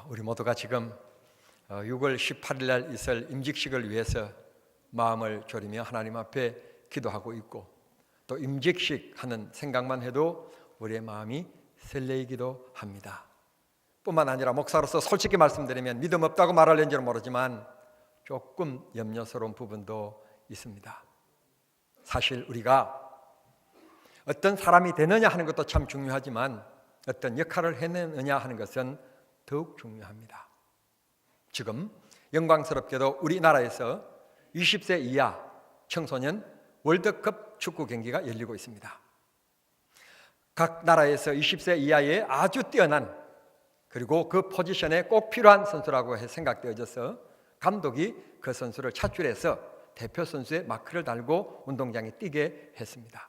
우리 모두가 지금 6월 18일 날 있을 임직식을 위해서 마음을 졸이며 하나님 앞에 기도하고 있고, 또 임직식 하는 생각만 해도 우리의 마음이 설레이기도 합니다. 뿐만 아니라 목사로서 솔직히 말씀드리면 믿음 없다고 말할는지는 모르지만 조금 염려스러운 부분도 있습니다. 사실 우리가 어떤 사람이 되느냐 하는 것도 참 중요하지만 어떤 역할을 해내느냐 하는 것은 더욱 중요합니다. 지금 영광스럽게도 우리나라에서 20세 이하 청소년 월드컵 축구 경기가 열리고 있습니다. 각 나라에서 20세 이하의 아주 뛰어난, 그리고 그 포지션에 꼭 필요한 선수라고 생각되어져서 감독이 그 선수를 차출해서 대표 선수의 마크를 달고 운동장에 뛰게 했습니다.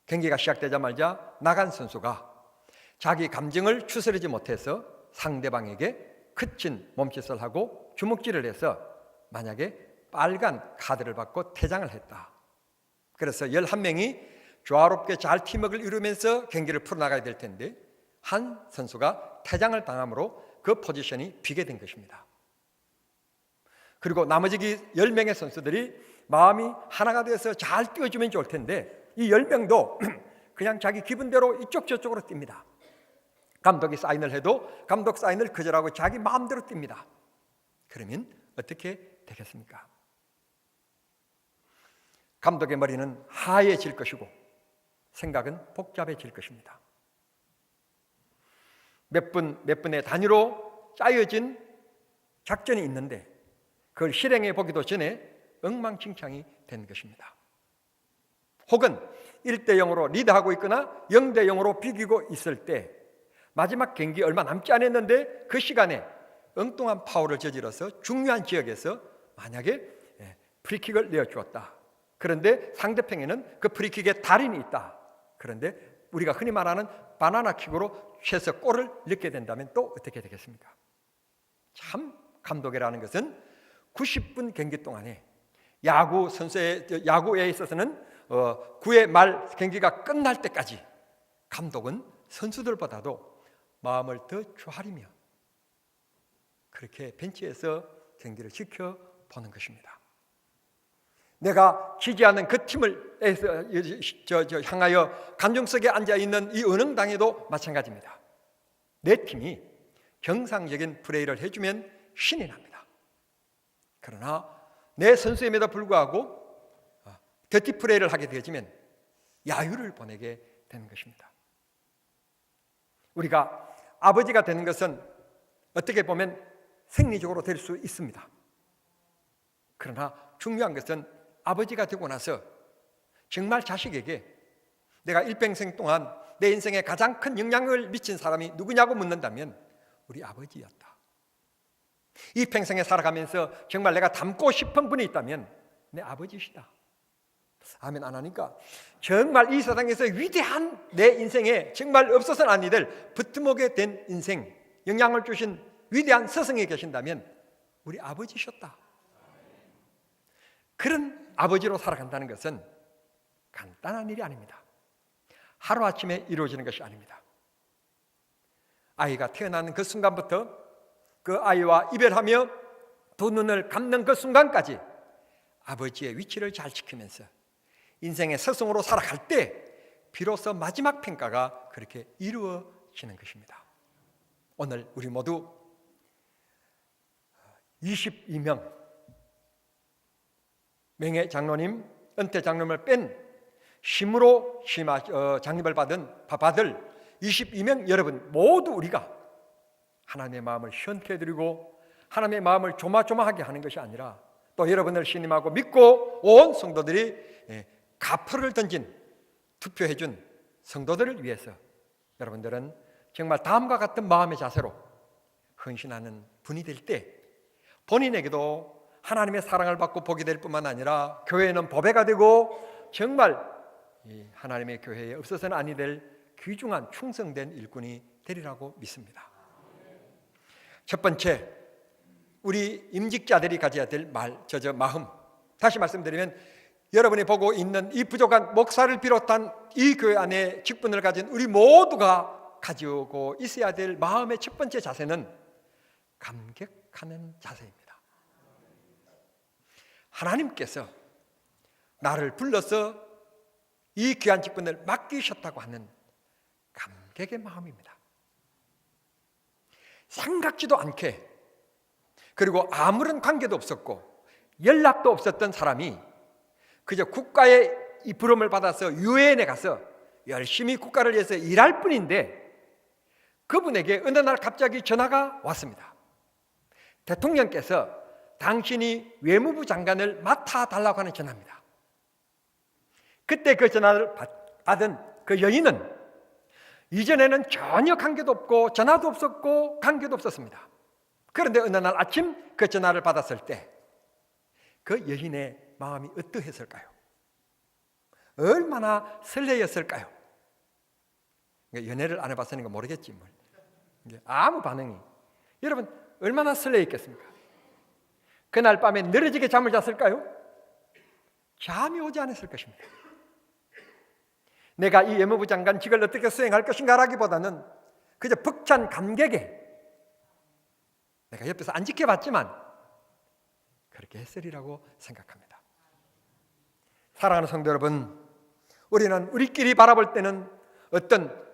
경기가 시작되자마자 나간 선수가 자기 감정을 추스르지 못해서 상대방에게 그친 몸짓을 하고 주먹질을 해서 만약에 빨간 카드를 받고 퇴장을 했다. 그래서 11명이 조화롭게 잘 팀워크를 이루면서 경기를 풀어나가야 될 텐데 한 선수가 퇴장을 당함으로 그 포지션이 비게 된 것입니다. 그리고 나머지 10명의 선수들이 마음이 하나가 되어서 잘 뛰어주면 좋을 텐데 이 10명도 그냥 자기 기분대로 이쪽 저쪽으로 뜁니다. 감독이 사인을 해도 감독 사인을 거절하고 자기 마음대로 뜁니다. 그러면 어떻게 되겠습니까? 감독의 머리는 하얘질 것이고 생각은 복잡해질 것입니다. 몇 분의 단위로 짜여진 작전이 있는데 그걸 실행해 보기도 전에 엉망진창이 된 것입니다. 혹은 1대0으로 리드하고 있거나 0대0으로 비기고 있을 때 마지막 경기 얼마 남지 않았는데 그 시간에 엉뚱한 파울을 저질러서 중요한 지역에서 만약에 프리킥을 내어주었다. 그런데 상대편에는 그 프리킥에 달인이 있다. 그런데 우리가 흔히 말하는 바나나킥으로 최소 골을 넣게 된다면 또 어떻게 되겠습니까? 참 감독이라는 것은 90분 경기 동안에 야구에 있어서는 9회 말 경기가 끝날 때까지 감독은 선수들보다도 마음을 더 추하리며 그렇게 벤치에서 경기를 지켜보는 것입니다. 내가 지지하는 그 팀을 향하여 관중석에 앉아있는 이 은흥당에도 마찬가지입니다. 내 팀이 정상적인 플레이를 해주면 신이 납니다. 그러나 내 선수임에도 불구하고 더티 플레이를 하게 되어지면 야유를 보내게 되는 것입니다. 우리가 아버지가 되는 것은 어떻게 보면 생리적으로 될 수 있습니다. 그러나 중요한 것은 아버지가 되고 나서 정말 자식에게 내가 일평생 동안 내 인생에 가장 큰 영향을 미친 사람이 누구냐고 묻는다면 우리 아버지였다. 이 평생에 살아가면서 정말 내가 닮고 싶은 분이 있다면 내 아버지시다. 아멘 안 하니까 정말 이 세상에서 위대한 내 인생에 정말 없어서는 아니 될 부뚜먹게 된 인생 영향을 주신 위대한 스승이 계신다면 우리 아버지셨다. 그런 아버지로 살아간다는 것은 간단한 일이 아닙니다. 하루아침에 이루어지는 것이 아닙니다. 아이가 태어나는 그 순간부터 그 아이와 이별하며 두 눈을 감는 그 순간까지 아버지의 위치를 잘 지키면서 인생의 스승으로 살아갈 때 비로소 마지막 평가가 그렇게 이루어지는 것입니다. 오늘 우리 모두 22명 명예 장로님, 은퇴 장로님을 뺀 심으로 장립을 받을 22명 여러분 모두 우리가 하나님의 마음을 시원케 해드리고 하나님의 마음을 조마조마하게 하는 것이 아니라 또 여러분을 신임하고 믿고 온 성도들이 가프를 던진 투표해준 성도들을 위해서 여러분들은 정말 다음과 같은 마음의 자세로 헌신하는 분이 될 때 본인에게도 하나님의 사랑을 받고 복이 될 뿐만 아니라 교회는 보배가 되고 정말 하나님의 교회에 없어서는 아니 될 귀중한 충성된 일꾼이 되리라고 믿습니다. 첫 번째, 우리 임직자들이 가져야 될 마음. 다시 말씀드리면 여러분이 보고 있는 이 부족한 목사를 비롯한 이 교회 안에 직분을 가진 우리 모두가 가지고 있어야 될 마음의 첫 번째 자세는 감격하는 자세입니다. 하나님께서 나를 불러서 이 귀한 직분을 맡기셨다고 하는 감격의 마음입니다. 생각지도 않게, 그리고 아무런 관계도 없었고 연락도 없었던 사람이 그저 국가의 이 부름을 받아서 유엔에 가서 열심히 국가를 위해서 일할 뿐인데, 그분에게 어느 날 갑자기 전화가 왔습니다. 대통령께서 당신이 외무부 장관을 맡아달라고 하는 전화입니다. 그때 그 전화를 받은 그 여인은 이전에는 전혀 관계도 없고 전화도 없었고 관계도 없었습니다. 그런데 어느 날 아침 그 전화를 받았을 때 그 여인의 마음이 어떠했을까요? 얼마나 설레었을까요? 연애를 안 해봤으니까 모르겠지 뭘. 아무 반응이. 여러분 얼마나 설레있겠습니까? 그날 밤에 늘어지게 잠을 잤을까요? 잠이 오지 않았을 것입니다. 내가 이 외무부 장관직을 어떻게 수행할 것인가라기보다는 그저 벅찬 감격에 내가 옆에서 안 지켜봤지만 그렇게 했으리라고 생각합니다. 사랑하는 성도 여러분, 우리는 우리끼리 바라볼 때는 어떤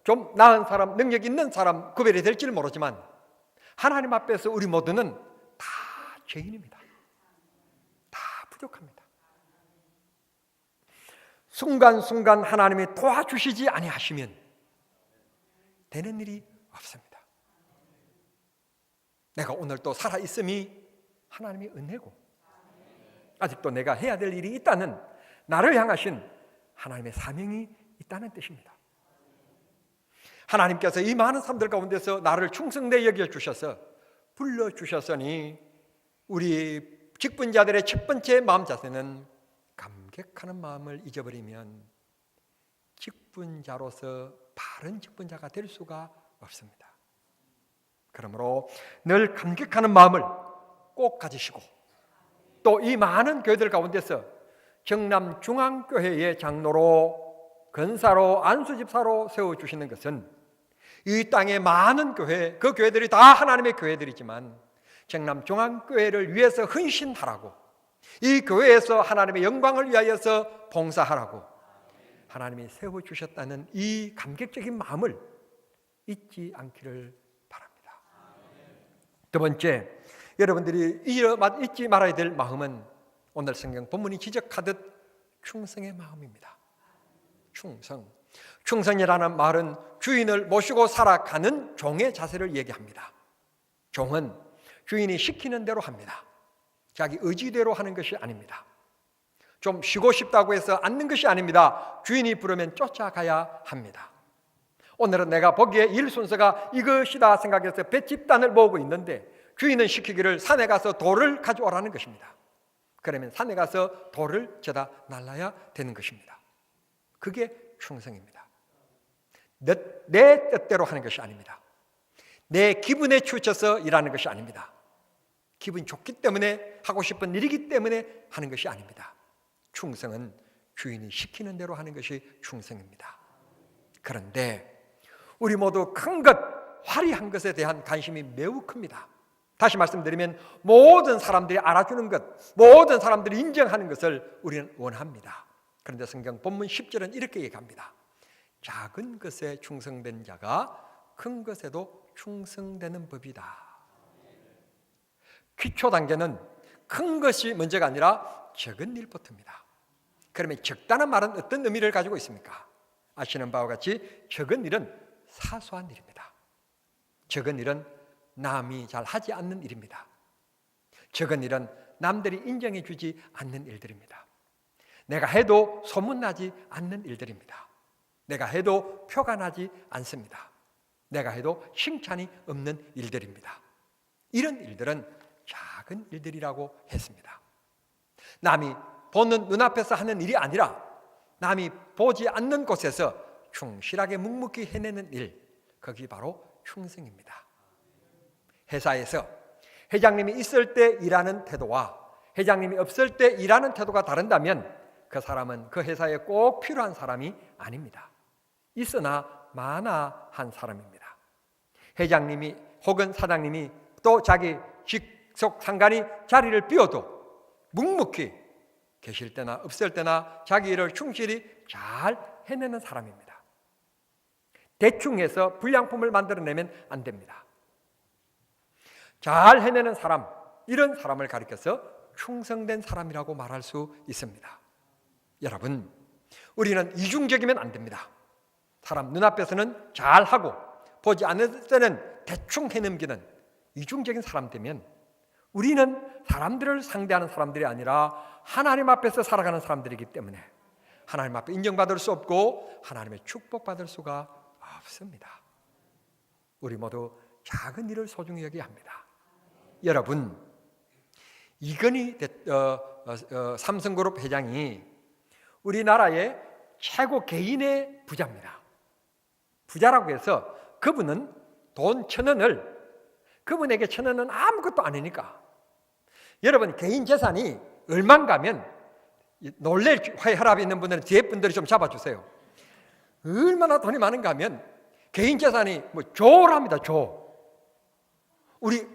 좀 나은 사람, 능력 있는 사람 구별이 될지는 모르지만 하나님 앞에서 우리 모두는 다 죄인입니다. 다 부족합니다. 순간순간 하나님이 도와주시지 아니하시면 되는 일이 없습니다. 내가 오늘 또 살아있음이 하나님의 은혜고, 아직도 내가 해야 될 일이 있다는, 나를 향하신 하나님의 사명이 있다는 뜻입니다. 하나님께서 이 많은 사람들 가운데서 나를 충성되게 여겨주셔서 불러주셨으니 우리 직분자들의 첫 번째 마음 자세는 감격하는 마음을 잊어버리면 직분자로서 바른 직분자가 될 수가 없습니다. 그러므로 늘 감격하는 마음을 꼭 가지시고, 또 이 많은 교회들 가운데서 경남중앙교회의 장로로, 권사로, 안수집사로 세워주시는 것은 이 땅의 많은 교회, 그 교회들이 다 하나님의 교회들이지만 경남중앙교회를 위해서 헌신하라고, 이 교회에서 하나님의 영광을 위하여서 봉사하라고 하나님이 세워주셨다는 이 감격적인 마음을 잊지 않기를 바랍니다. 두 번째, 여러분들이 잊지 말아야 될 마음은 오늘 성경 본문이 지적하듯 충성의 마음입니다. 충성이라는 말은 주인을 모시고 살아가는 종의 자세를 얘기합니다. 종은 주인이 시키는 대로 합니다. 자기 의지대로 하는 것이 아닙니다. 좀 쉬고 싶다고 해서 앉는 것이 아닙니다. 주인이 부르면 쫓아가야 합니다. 오늘은 내가 보기에 일 순서가 이것이다 생각해서 볏집단을 모으고 있는데 주인은 시키기를 산에 가서 돌을 가져오라는 것입니다. 그러면 산에 가서 돌을 저다 날라야 되는 것입니다. 그게 충성입니다. 내 뜻대로 하는 것이 아닙니다. 내 기분에 치우쳐서 일하는 것이 아닙니다. 기분이 좋기 때문에, 하고 싶은 일이기 때문에 하는 것이 아닙니다. 충성은 주인이 시키는 대로 하는 것이 충성입니다. 그런데 우리 모두 큰 것, 화려한 것에 대한 관심이 매우 큽니다. 다시 말씀드리면 모든 사람들이 알아주는 것, 모든 사람들이 인정하는 것을 우리는 원합니다. 그런데 성경 본문 10절은 이렇게 얘기합니다. 작은 것에 충성된 자가 큰 것에도 충성되는 법이다. 기초 단계는 큰 것이 문제가 아니라 적은 일부터입니다. 그러면 적다는 말은 어떤 의미를 가지고 있습니까? 아시는 바와 같이 적은 일은 사소한 일입니다. 적은 일은 남이 잘 하지 않는 일입니다. 적은 일은 남들이 인정해 주지 않는 일들입니다. 내가 해도 소문나지 않는 일들입니다. 내가 해도 표가 나지 않습니다. 내가 해도 칭찬이 없는 일들입니다. 이런 일들은 작은 일들이라고 했습니다. 남이 보는 눈앞에서 하는 일이 아니라 남이 보지 않는 곳에서 충실하게 묵묵히 해내는 일, 그게 바로 충성입니다. 회사에서 회장님이 있을 때 일하는 태도와 회장님이 없을 때 일하는 태도가 다른다면 그 사람은 그 회사에 꼭 필요한 사람이 아닙니다. 있으나 만화한 사람입니다. 회장님이 혹은 사장님이 또 자기 직속 상관이 자리를 비워도 묵묵히 계실 때나 없을 때나 자기 일을 충실히 잘 해내는 사람입니다. 대충 해서 불량품을 만들어내면 안 됩니다. 잘 해내는 사람, 이런 사람을 가리켜서 충성된 사람이라고 말할 수 있습니다. 여러분, 우리는 이중적이면 안 됩니다. 사람 눈앞에서는 잘하고 보지 않을 때는 대충 해넘기는 이중적인 사람 되면 우리는 사람들을 상대하는 사람들이 아니라 하나님 앞에서 살아가는 사람들이기 때문에 하나님 앞에 인정받을 수 없고 하나님의 축복받을 수가 없습니다. 우리 모두 작은 일을 소중히 여겨야 합니다. 여러분, 이건희 삼성그룹 회장이 우리나라의 최고 개인의 부자입니다. 부자라고 해서 그분은 돈 1,000원을, 그분에게 1,000원은 아무것도 아니니까, 여러분 개인 재산이 얼마인가 하면 놀랄 혈압이 있는 분들은 뒤에 분들이 좀 잡아주세요. 얼마나 돈이 많은가 하면 개인 재산이 뭐 조랍니다. 조. 우리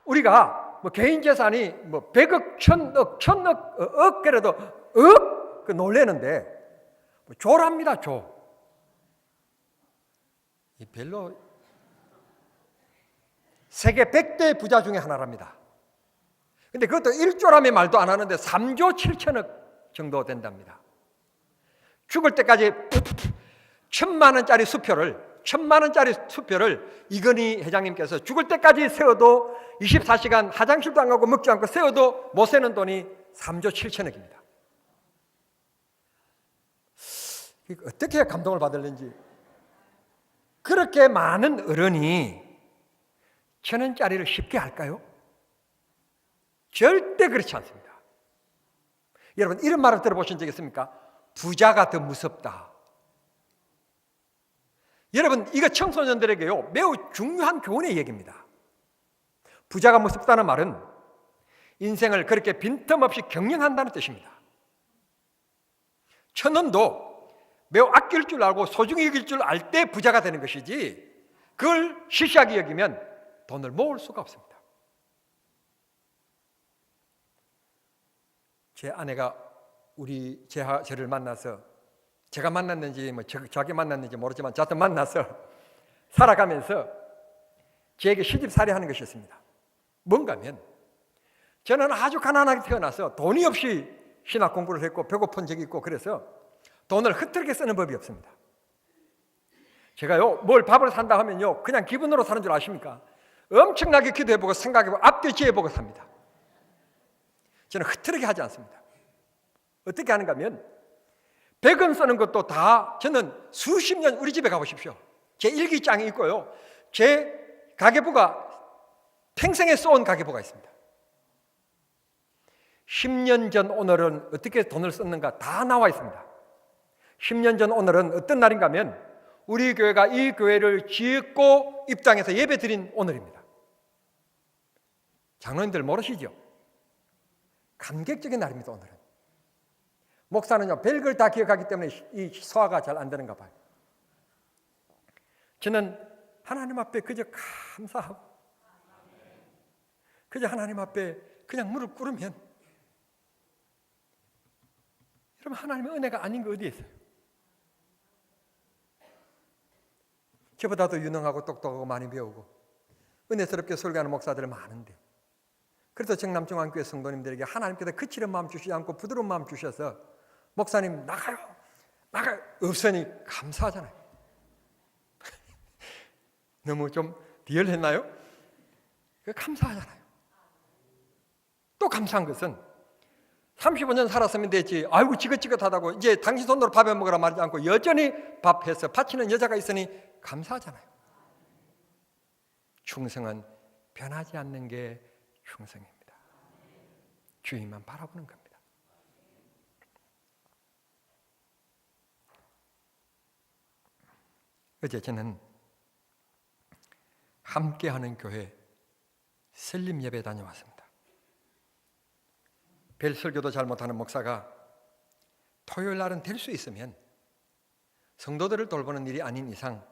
우리가 뭐 개인 재산이 뭐 100억, 1,000억, 1,000억, 억 그래도 억? 그 놀래는데 뭐 조랍니다. 조. 이 별로 세계 100대 부자 중에 하나랍니다. 근데 그것도 1조라면 말도 안 하는데 3조 7천억 정도 된답니다. 죽을 때까지 1,000만 원짜리 수표를 이건희 회장님께서 죽을 때까지 세워도 24시간 화장실도 안 가고 먹지 않고 세워도 못 세는 돈이 3조 7천억입니다. 어떻게 해야 감동을 받을는지. 그렇게 많은 어른이 1,000원짜리를 쉽게 할까요? 절대 그렇지 않습니다. 여러분, 이런 말을 들어보신 적 있습니까? 부자가 더 무섭다. 여러분, 이거 청소년들에게요 매우 중요한 교훈의 얘기입니다. 부자가 무섭다는 말은 인생을 그렇게 빈틈없이 경영한다는 뜻입니다. 1,000원도 매우 아낄 줄 알고 소중히 여길 줄 알 때 부자가 되는 것이지, 그걸 시시하게 여기면 돈을 모을 수가 없습니다. 제 아내가 저를 만나서, 제가 만났는지 뭐 자기 만났는지 모르지만 저한테 만나서 살아가면서 저에게 시집살이 하는 것이 있습니다. 뭔가 하면 저는 아주 가난하게 태어나서 돈이 없이 신학 공부를 했고 배고픈 적이 있고, 그래서 돈을 흐트러게 쓰는 법이 없습니다. 제가요 뭘 밥을 산다 하면요 그냥 기분으로 사는 줄 아십니까? 엄청나게 기도해보고 생각해보고 앞뒤 지어보고 삽니다. 저는 흐트러게 하지 않습니다. 어떻게 하는가 하면 100원 쓰는 것도 다, 저는 수십 년, 우리 집에 가보십시오. 제 일기장이 있고요, 제 가계부가 평생에 써온 가계부가 있습니다. 10년 전 오늘은 어떻게 돈을 썼는가 다 나와 있습니다. 10년 전 오늘은 어떤 날인가 하면 우리 교회가 이 교회를 짓고 입당해서 예배 드린 오늘입니다. 장로님들 모르시죠? 감격적인 날입니다. 오늘은 목사는요 별걸 다 기억하기 때문에 이 소화가 잘 안 되는가 봐요. 저는 하나님 앞에 그저 감사하고 그저 하나님 앞에 그냥 무릎 꿇으면, 여러분 하나님의 은혜가 아닌 게 어디에 있어요? 저보다도 유능하고 똑똑하고 많이 배우고 은혜스럽게 설교하는 목사들 많은데, 그래서 정남중앙교회 성도님들에게 하나님께서 거칠은 마음 주시지 않고 부드러운 마음 주셔서 목사님 나가요 없으니 감사하잖아요. 너무 좀 리얼했나요? 감사하잖아요. 또 감사한 것은 35년 살았으면 되지, 아이고 지긋지긋하다고 이제 당신 손으로 밥해 먹으라 말하지 않고 여전히 밥해서 바치는 여자가 있으니 감사하잖아요. 충성은 변하지 않는 게 충성입니다. 주님만 바라보는 겁니다. 어제 저는 함께하는 교회 설립 예배 다녀왔습니다. 별 설교도 잘 못하는 목사가 토요일 날은 될 수 있으면 성도들을 돌보는 일이 아닌 이상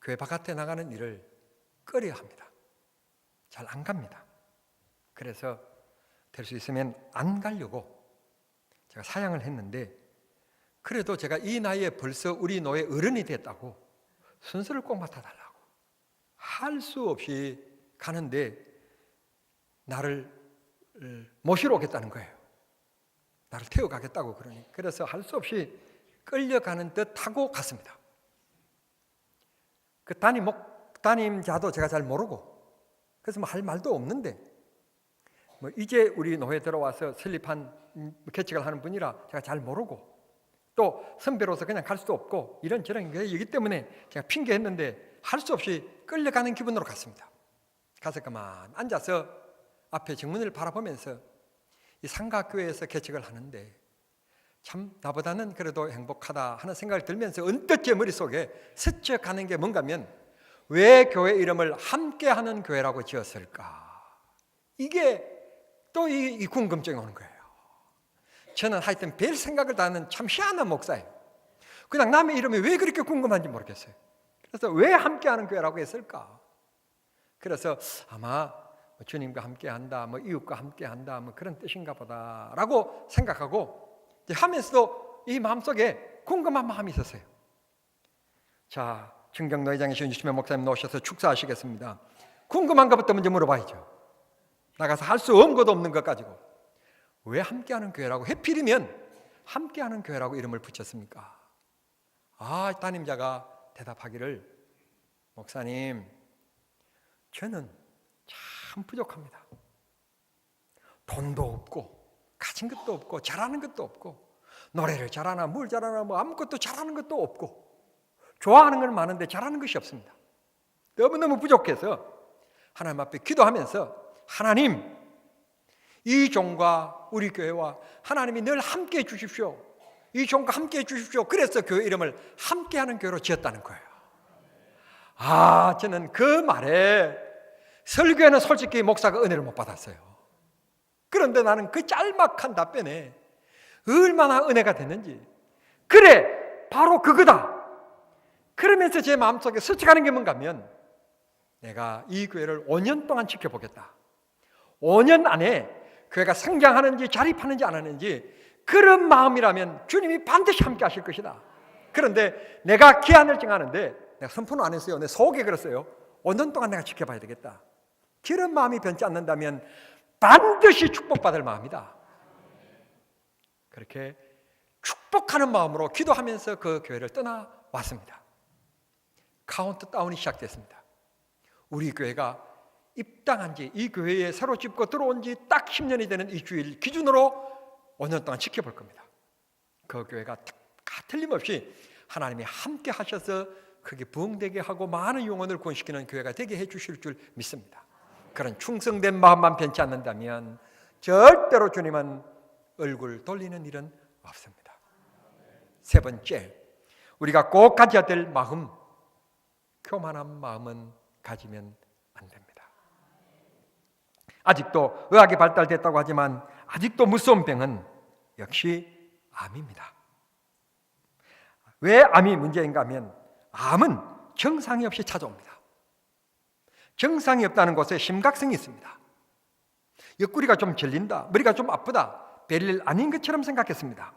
교회 바깥에 나가는 일을 꺼려 합니다. 잘 안 갑니다. 그래서 될 수 있으면 안 가려고 제가 사양을 했는데, 그래도 제가 이 나이에 벌써 우리 노예 어른이 됐다고 순서를 꼭 맡아달라고 할 수 없이 가는데 나를 모시러 오겠다는 거예요. 나를 태워가겠다고 그러니, 그래서 할 수 없이 끌려가는 듯 하고 갔습니다. 그 담임자도 제가 잘 모르고, 그래서 뭐 할 말도 없는데, 뭐 이제 우리 노회 들어와서 설립한 개척을 하는 분이라 제가 잘 모르고, 또 선배로서 그냥 갈 수도 없고 이런저런 얘기 때문에 제가 핑계했는데 할 수 없이 끌려가는 기분으로 갔습니다. 가서 그만 앉아서 앞에 정문을 바라보면서 이 상가교회에서 개척을 하는데 참 나보다는 그래도 행복하다 하는 생각이 들면서 언뜻 제 머릿속에 스쳐가는 게 뭔가면, 왜 교회 이름을 함께하는 교회라고 지었을까? 이게 또 이 궁금증이 오는 거예요. 저는 하여튼 별 생각을 다 하는 참 희한한 목사예요. 그냥 남의 이름이 왜 그렇게 궁금한지 모르겠어요. 그래서 왜 함께하는 교회라고 했을까? 그래서 아마 주님과 함께한다, 뭐 이웃과 함께한다, 뭐 그런 뜻인가 보다라고 생각하고 하면서도 이 마음속에 궁금한 마음이 있었어요. 자, 청정노회장에 신주시면 목사님 나오셔서 축사하시겠습니다. 궁금한 것부터 먼저 물어봐야죠. 나가서 할 수 없는 것도 없는 것 가지고 왜 함께하는 교회라고, 해필이면 함께하는 교회라고 이름을 붙였습니까? 담임자가 대답하기를, 목사님, 저는 참 부족합니다. 돈도 없고 가진 것도 없고 잘하는 것도 없고, 노래를 잘하나 뭘 잘하나 뭐 아무것도 잘하는 것도 없고, 좋아하는 건 많은데 잘하는 것이 없습니다. 너무너무 부족해서 하나님 앞에 기도하면서, 하나님, 이 종과 우리 교회와 하나님이 늘 함께해 주십시오. 이 종과 함께해 주십시오. 그래서 교회 이름을 함께하는 교회로 지었다는 거예요. 저는 그 말에, 설교에는 솔직히 목사가 은혜를 못 받았어요. 그런데 나는 그 짤막한 답변에 얼마나 은혜가 됐는지, 그래, 바로 그거다. 그러면서 제 마음속에 스쳐가는 게 뭔가 하면, 내가 이 교회를 5년 동안 지켜보겠다. 5년 안에 교회가 성장하는지 자립하는지 안 하는지, 그런 마음이라면 주님이 반드시 함께 하실 것이다. 그런데 내가 기한을 정하는데, 내가 선포는 안 했어요. 내 속에 그랬어요. 5년 동안 내가 지켜봐야 되겠다. 그런 마음이 변치 않는다면 반드시 축복받을 마음이다. 그렇게 축복하는 마음으로 기도하면서 그 교회를 떠나왔습니다. 카운트다운이 시작됐습니다. 우리 교회가 입당한 지, 이 교회에 새로 집고 들어온 지 딱 10년이 되는 이 주일 기준으로 5년 동안 지켜볼 겁니다. 그 교회가 틀림없이 하나님이 함께 하셔서 크게 부흥되게 하고 많은 영혼을 구원시키는 교회가 되게 해주실 줄 믿습니다. 그런 충성된 마음만 변치 않는다면 절대로 주님은 얼굴 돌리는 일은 없습니다. 세 번째, 우리가 꼭 가져야 될 마음, 교만한 마음은 가지면 안 됩니다. 아직도 의학이 발달됐다고 하지만 아직도 무서운 병은 역시 암입니다. 왜 암이 문제인가 하면, 암은 정상이 없이 찾아옵니다. 정상이 없다는 것에 심각성이 있습니다. 옆구리가 좀 절린다, 머리가 좀 아프다, 별일 아닌 것처럼 생각했습니다.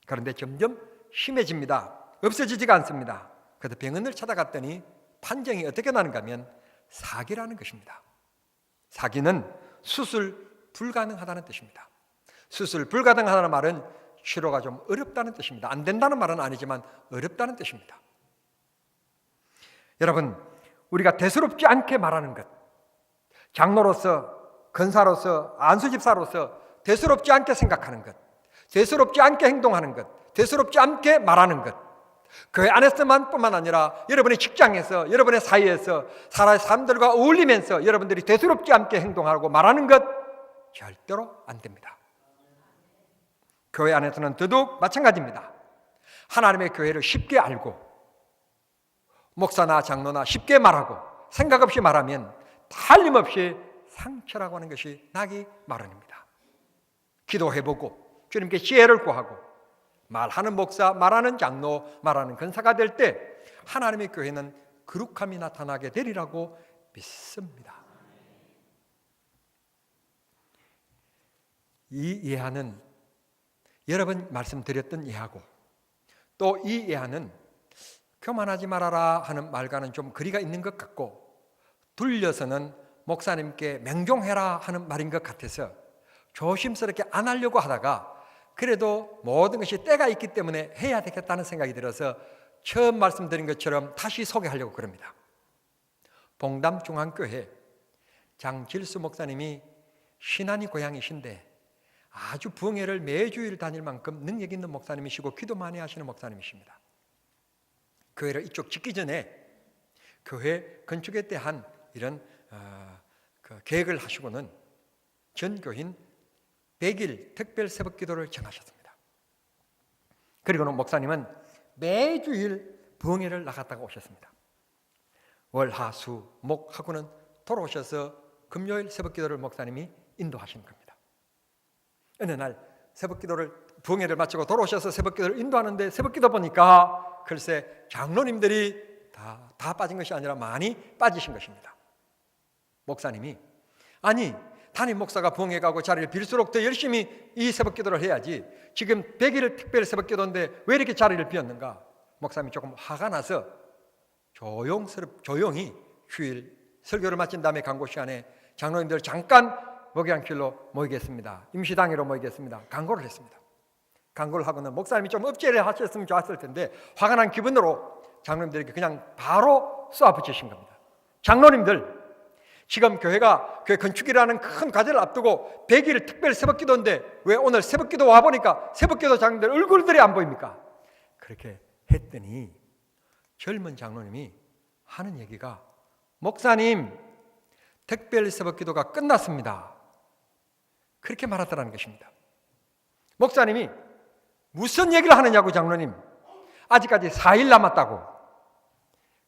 그런데 점점 심해집니다. 없어지지가 않습니다. 그래서 병원을 찾아갔더니 판정이 어떻게 나는가 하면 사기라는 것입니다. 사기는 수술 불가능하다는 뜻입니다. 수술 불가능하다는 말은 치료가 좀 어렵다는 뜻입니다. 안 된다는 말은 아니지만 어렵다는 뜻입니다. 여러분, 우리가 대수롭지 않게 말하는 것, 장로로서, 권사로서, 안수집사로서 대수롭지 않게 생각하는 것, 대수롭지 않게 행동하는 것, 대수롭지 않게 말하는 것, 교회 안에서만 뿐만 아니라 여러분의 직장에서, 여러분의 사이에서 사람들과 어울리면서 여러분들이 대수롭지 않게 행동하고 말하는 것 절대로 안 됩니다. 교회 안에서는 더더욱 마찬가지입니다. 하나님의 교회를 쉽게 알고 목사나 장로나 쉽게 말하고 생각 없이 말하면 틀림없이 상처라고 하는 것이 나기 마련입니다. 기도해보고 주님께 지혜를 구하고 말하는 목사, 말하는 장로, 말하는 권사가 될 때 하나님의 교회는 거룩함이 나타나게 되리라고 믿습니다. 이 예화는 여러 번 말씀드렸던 예화고, 또 이 예화는 교만하지 말아라 하는 말과는 좀 거리가 있는 것 같고, 둘려서는 목사님께 맹종해라 하는 말인 것 같아서 조심스럽게 안 하려고 하다가 그래도 모든 것이 때가 있기 때문에 해야 되겠다는 생각이 들어서 처음 말씀드린 것처럼 다시 소개하려고 그럽니다. 봉담중앙교회 장질수 목사님이 신안이 고향이신데 아주 부흥회를 매주일 다닐 만큼 능력 있는 목사님이시고 기도 많이 하시는 목사님이십니다. 교회를 이쪽 짓기 전에 교회 건축에 대한 이런 계획을 하시고는 전교인 100일 특별 새벽 기도를 정하셨습니다. 그리고는 목사님은 매주일 부흥회를 나갔다가 오셨습니다. 월, 하, 수, 목 하고는 돌아오셔서 금요일 새벽 기도를 목사님이 인도하시는 겁니다. 어느 날 새벽 기도를 부흥회를 마치고 돌아오셔서 새벽 기도를 인도하는데 새벽 기도 보니까 글쎄 장로님들이 다 빠진 것이 아니라 많이 빠지신 것입니다. 목사님이 아니 담임 목사가 부흥회 가고 자리를 빌수록 더 열심히 이 새벽 기도를 해야지 지금 100일 특별 새벽 기도인데 왜 이렇게 자리를 비웠는가? 목사님이 조금 화가 나서 조용히 휴일 설교를 마친 다음에 광고 시간에 장로님들 잠깐 목양실로 모이겠습니다. 임시당회로 모이겠습니다. 광고를 했습니다. 광고를 하고는 목사님이 좀 업체를 하셨으면 좋았을 텐데 화가 난 기분으로 장로님들에게 그냥 바로 쏘아붙이신 겁니다. 장로님들, 지금 교회가 교회 건축이라는 큰 과제를 앞두고 100일 특별 새벽기도인데 왜 오늘 새벽기도 와보니까 새벽기도 장로님들 얼굴들이 안 보입니까? 그렇게 했더니 젊은 장로님이 하는 얘기가 목사님 특별 새벽기도가 끝났습니다. 그렇게 말하더라는 것입니다. 목사님이 무슨 얘기를 하느냐고 장로님, 아직까지 4일 남았다고.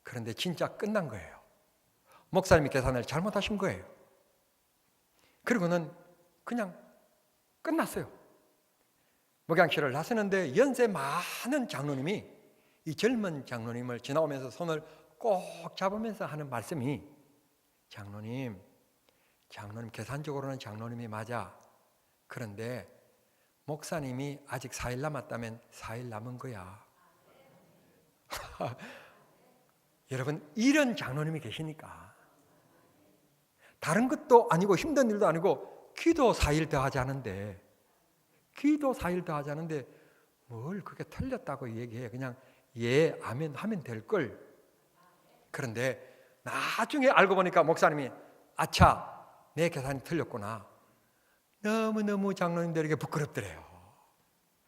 그런데 진짜 끝난 거예요. 목사님이 계산을 잘못하신 거예요. 그리고는 그냥 끝났어요. 목양실을 나서는데 연세 많은 장로님이 이 젊은 장로님을 지나오면서 손을 꼭 잡으면서 하는 말씀이 장로님 계산적으로는 장로님이 맞아. 그런데 목사님이 아직 4일 남았다면 4일 남은 거야. 여러분, 이런 장로님이 계시니까 다른 것도 아니고 힘든 일도 아니고 기도 4일 더 하자는데 뭘 그게 틀렸다고 얘기해. 그냥 예, 아멘 하면 될걸. 그런데 나중에 알고 보니까 목사님이 아차, 내 계산이 틀렸구나. 너무너무 장로님들에게 부끄럽더래요.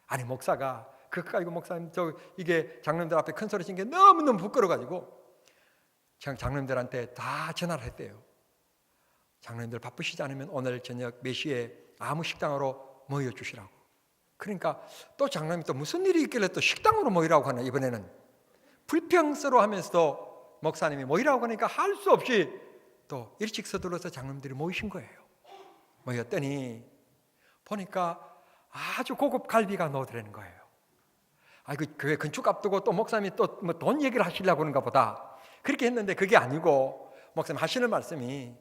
아니 목사가 그까이고 목사님 이게 장로님들 앞에 큰 소리 친 게 너무너무 부끄러워가지고 장로님들한테 다 전화를 했대요. 장로님들 바쁘시지 않으면 오늘 저녁 몇 시에 아무 식당으로 모여주시라고. 그러니까 또 장로님이 또 무슨 일이 있길래 또 식당으로 모이라고 하나. 이번에는 불평스러워하면서도 목사님이 모이라고 하니까 할 수 없이 또 일찍 서둘러서 장로님들이 모이신 거예요. 모였더니 보니까 아주 고급 갈비가 나오더라는 거예요. 아이고 교회 건축 앞두고 또 목사님이 또 뭐 돈 얘기를 하시려고 하는가 보다. 그렇게 했는데 그게 아니고 목사님 하시는 말씀이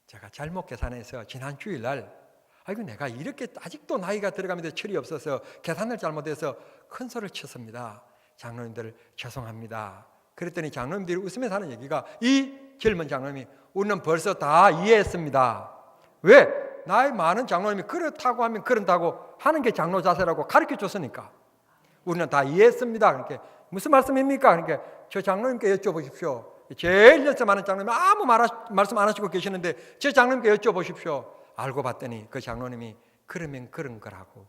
제가 잘못 계산해서 지난 주일날 아이고 내가 이렇게 아직도 나이가 들어가면서 철이 없어서 계산을 잘못해서 큰 소리를 쳤습니다. 장로님들 죄송합니다. 그랬더니 장로님들이 웃으면서 하는 얘기가 이 젊은 장로님이 우리는 벌써 다 이해했습니다. 왜? 나이 많은 장로님이 그렇다고 하면 그런다고 하는 게 장로 자세라고 가르쳐 줬으니까 우리는 다 이해했습니다. 그러니까 무슨 말씀입니까? 그러니까 저 장로님께 여쭤보십시오. 제일 연세 많은 장로님이 아무 말씀 안 하시고 계시는데 저 장로님께 여쭤보십시오. 알고 봤더니 그 장로님이 그러면 그런 거라고.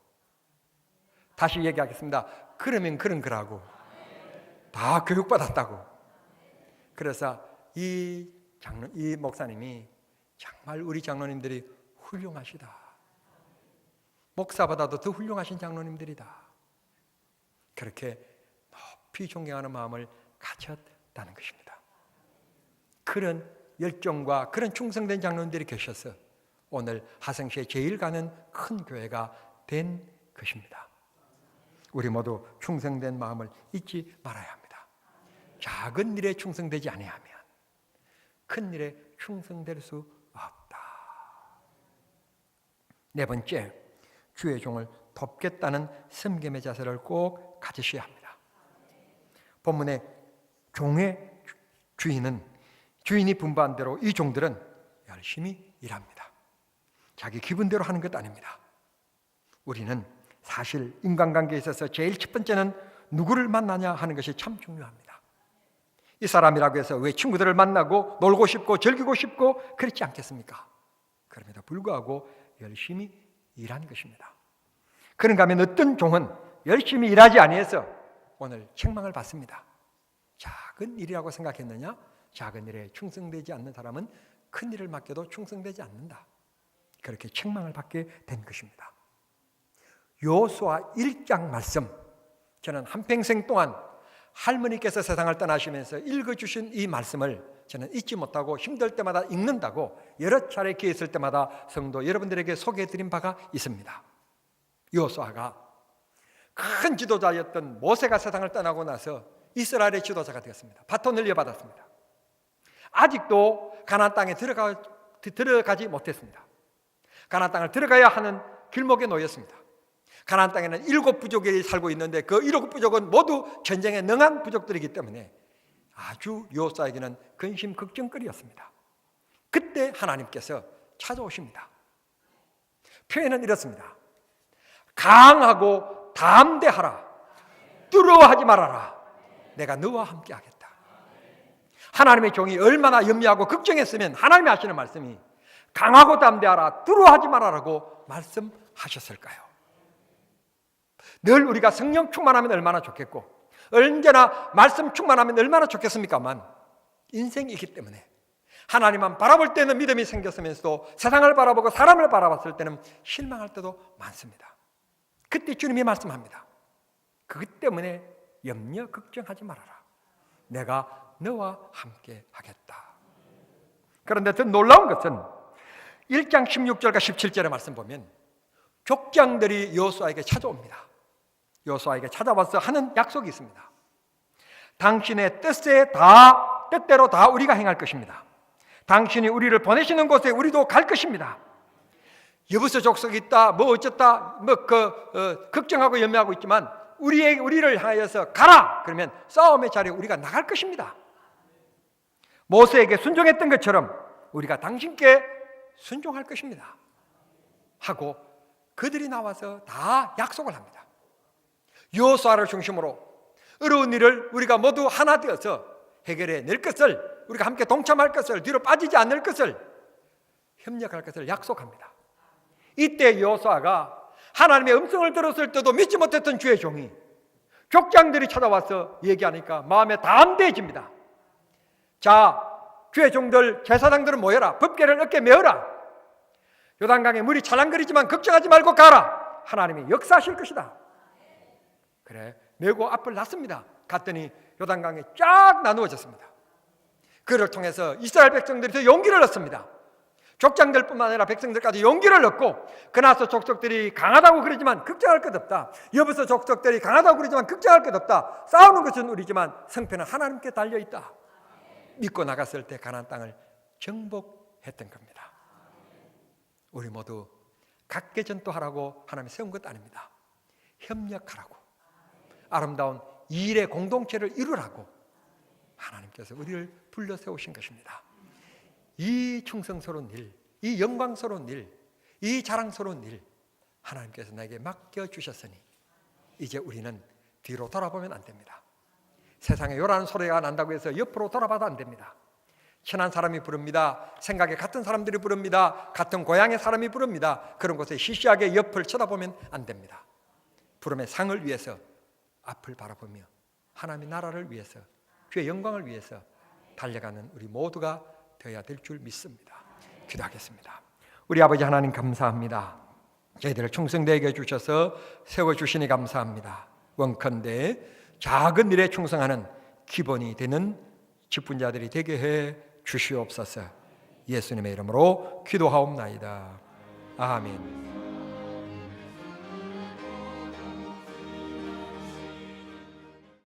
다시 얘기하겠습니다. 그러면 그런 거라고. 다 교육받았다고. 그래서 이 목사님이 정말 우리 장로님들이 훌륭하시다. 목사보다도 더 훌륭하신 장로님들이다. 그렇게 높이 존경하는 마음을 가졌다는 것입니다. 그런 열정과 그런 충성된 장로님들이 계셔서 오늘 하성시에 제일 가는 큰 교회가 된 것입니다. 우리 모두 충성된 마음을 잊지 말아야 합니다. 작은 일에 충성되지 아니하면 큰 일에 충성될 수 없다. 네 번째, 주의 종을 돕겠다는 섬김의 자세를 꼭 가지셔야 합니다. 본문의 종의 주인이 분부한 대로 이 종들은 열심히 일합니다. 자기 기분대로 하는 것 아닙니다. 우리는 사실 인간관계에 있어서 제일 첫 번째는 누구를 만나냐 하는 것이 참 중요합니다. 이 사람이라고 해서 왜 친구들을 만나고 놀고 싶고 즐기고 싶고 그렇지 않겠습니까? 그럼에도 불구하고 열심히 일한 것입니다. 그런가 하면 어떤 종은 열심히 일하지 아니해서 오늘 책망을 받습니다. 작은 일이라고 생각했느냐? 작은 일에 충성되지 않는 사람은 큰 일을 맡겨도 충성되지 않는다. 그렇게 책망을 받게 된 것입니다. 여호수아 1장 말씀, 저는 한평생 동안 할머니께서 세상을 떠나시면서 읽어주신 이 말씀을 저는 잊지 못하고 힘들 때마다 읽는다고 여러 차례 기회 있을 때마다 성도 여러분들에게 소개해드린 바가 있습니다. 여호수아가 큰 지도자였던 모세가 세상을 떠나고 나서 이스라엘의 지도자가 되었습니다. 바톤을 이어받았습니다. 아직도 가나안 땅에 들어가지 못했습니다. 가나안 땅을 들어가야 하는 길목에 놓였습니다. 가나안 땅에는 7 부족이 살고 있는데 그 7 부족은 모두 전쟁에 능한 부족들이기 때문에 아주 여호수아에게는 근심 걱정거리였습니다. 그때 하나님께서 찾아오십니다. 표현은 이렇습니다. 강하고 담대하라. 두려워하지 말아라. 내가 너와 함께 하겠다. 하나님의 종이 얼마나 염려하고 걱정했으면 하나님이 하시는 말씀이 강하고 담대하라, 두려워하지 말아라고 말씀하셨을까요? 늘 우리가 성령 충만하면 얼마나 좋겠고 언제나 말씀 충만하면 얼마나 좋겠습니까만 인생이기 때문에 하나님만 바라볼 때는 믿음이 생겼으면서도 세상을 바라보고 사람을 바라봤을 때는 실망할 때도 많습니다. 그때 주님이 말씀합니다. 그것 때문에 염려 걱정하지 말아라. 내가 너와 함께 하겠다. 그런데 더 놀라운 것은 1장 16절과 17절의 말씀 보면 족장들이 여호수아에게 찾아옵니다. 여호수아에게 찾아와서 하는 약속이 있습니다. 당신의 뜻대로 다 우리가 행할 것입니다. 당신이 우리를 보내시는 곳에 우리도 갈 것입니다. 여부서 족속이 있다, 뭐 어쨌다, 걱정하고 염려하고 있지만 우리를 향하여서 가라! 그러면 싸움의 자리에 우리가 나갈 것입니다. 모세에게 순종했던 것처럼 우리가 당신께 순종할 것입니다. 하고 그들이 나와서 다 약속을 합니다. 여호수아를 중심으로 어려운 일을 우리가 모두 하나 되어서 해결해 낼 것을, 우리가 함께 동참할 것을, 뒤로 빠지지 않을 것을, 협력할 것을 약속합니다. 이때 여호수아가 하나님의 음성을 들었을 때도 믿지 못했던 주의 종이 족장들이 찾아와서 얘기하니까 마음에 담대해집니다. 자, 주의 종들, 제사장들은 모여라. 법궤를 어깨에 메어라. 요단강에 물이 찰랑거리지만 걱정하지 말고 가라. 하나님이 역사하실 것이다. 그래, 메고 앞을 났습니다. 갔더니 요단강이 쫙 나누어졌습니다. 그를 통해서 이스라엘 백성들이 더 용기를 얻습니다. 족장들뿐만 아니라 백성들까지 용기를 얻고, 그나서 족속들이 강하다고 그러지만 걱정할 것 없다. 여부서 족속들이 강하다고 그러지만 걱정할 것 없다. 싸우는 것은 우리지만 성패는 하나님께 달려있다. 믿고 나갔을 때 가나안 땅을 정복했던 겁니다. 우리 모두 각계 전도하라고 하나님이 세운 것 아닙니다. 협력하라고, 아름다운 일의 공동체를 이루라고 하나님께서 우리를 불러 세우신 것입니다. 이 충성스러운 일, 이 영광스러운 일, 이 자랑스러운 일 하나님께서 나에게 맡겨주셨으니 이제 우리는 뒤로 돌아보면 안 됩니다. 세상에 요란한 소리가 난다고 해서 옆으로 돌아봐도 안 됩니다. 친한 사람이 부릅니다. 생각이 같은 사람들이 부릅니다. 같은 고향의 사람이 부릅니다. 그런 곳에 시시하게 옆을 쳐다보면 안 됩니다. 부름의 상을 위해서 앞을 바라보며 하나님의 나라를 위해서, 주의 영광을 위해서 달려가는 우리 모두가 되어야 될 줄 믿습니다. 기도하겠습니다. 우리 아버지 하나님 감사합니다. 저희들을 충성되게 해주셔서 세워주시니 감사합니다. 원컨대 작은 일에 충성하는 기본이 되는 직분자들이 되게 해 주시옵소서. 예수님의 이름으로 기도하옵나이다. 아멘.